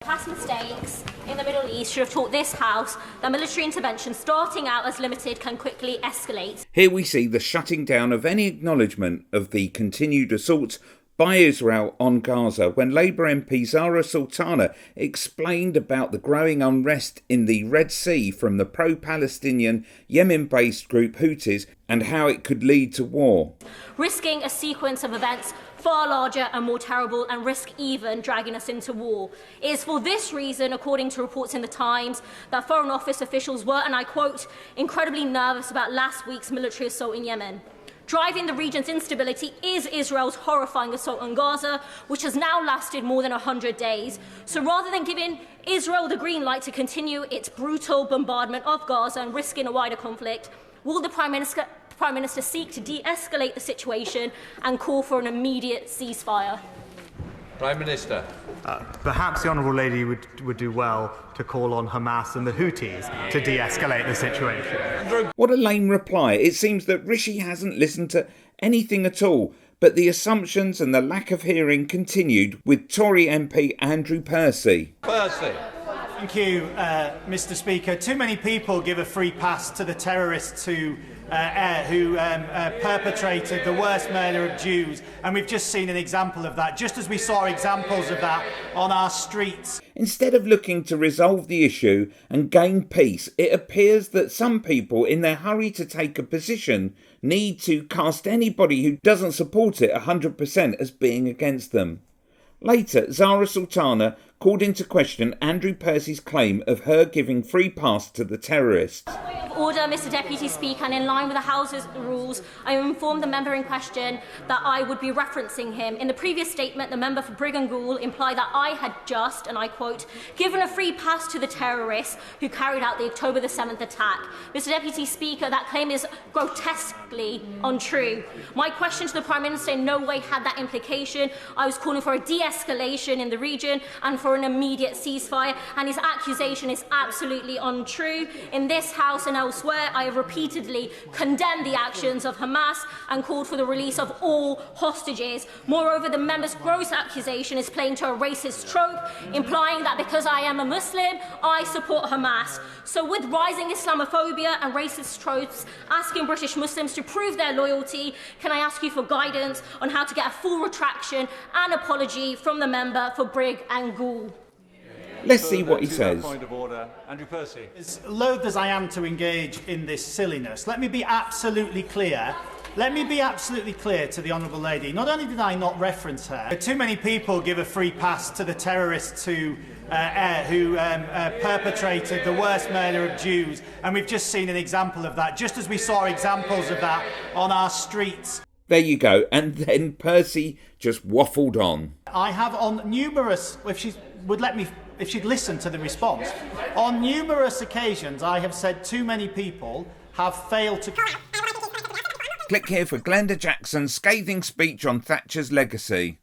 Past mistakes in the Middle East should have taught this House that military intervention starting out as limited can quickly escalate. Here we see the shutting down of any acknowledgement of the continued assaults by Israel on Gaza when Labour MP Zarah Sultana explained about the growing unrest in the Red Sea from the pro-Palestinian Yemen-based group Houthis and how it could lead to war. Risking a sequence of events far larger and more terrible and risk even dragging us into war. It is for this reason, according to reports in the Times, that Foreign Office officials were, and I quote, incredibly nervous about last week's military assault in Yemen. Driving the region's instability is Israel's horrifying assault on Gaza, which has now lasted more than 100 days. So rather than giving Israel the green light to continue its brutal bombardment of Gaza and risking a wider conflict, will the Prime Minister seek to de-escalate the situation and call for an immediate ceasefire? Prime Minister. Perhaps the Honourable Lady would do well to call on Hamas and the Houthis to de-escalate the situation. What a lame reply. It seems that Rishi hasn't listened to anything at all, but the assumptions and the lack of hearing continued with Tory MP Andrew Percy. Thank you, Mr. Speaker. Too many people give a free pass to the terrorists who perpetrated the worst murder of Jews, and we've just seen an example of that, just as we saw examples of that on our streets. Instead of looking to resolve the issue and gain peace, it appears that some people, in their hurry to take a position, need to cast anybody who doesn't support it 100% as being against them. Later, Zarah Sultana called into question Andrew Percy's claim of her giving free pass to the terrorists. Order, Mr. Deputy Speaker, and in line with the House's rules, I informed the member in question that I would be referencing him. In the previous statement, the member for Brigg and Goole implied that I had just, and I quote, given a free pass to the terrorists who carried out the October the 7th attack. Mr. Deputy Speaker, that claim is grotesquely untrue. My question to the Prime Minister in no way had that implication. I was calling for a de-escalation in the region and for an immediate ceasefire, and his accusation is absolutely untrue. In this House and elsewhere, I have repeatedly condemned the actions of Hamas and called for the release of all hostages. Moreover, the member's gross accusation is playing to a racist trope, implying that because I am a Muslim, I support Hamas. So with rising Islamophobia and racist tropes asking British Muslims to prove their loyalty, can I ask you for guidance on how to get a full retraction and apology from the member for Brigg and Goole? Let's see what he says. Point of order, Andrew Percy. As loath as I am to engage in this silliness, let me be absolutely clear. Let me be absolutely clear to the Honourable Lady. Not only did I not reference her, too many people give a free pass to the terrorists who perpetrated the worst murder of Jews, and we've just seen an example of that, just as we saw examples of that on our streets. There you go. And then Percy just waffled on. I have on numerous, if she'd listened to the response, on numerous occasions I have said too many people have failed to... Click here for Glenda Jackson's scathing speech on Thatcher's legacy.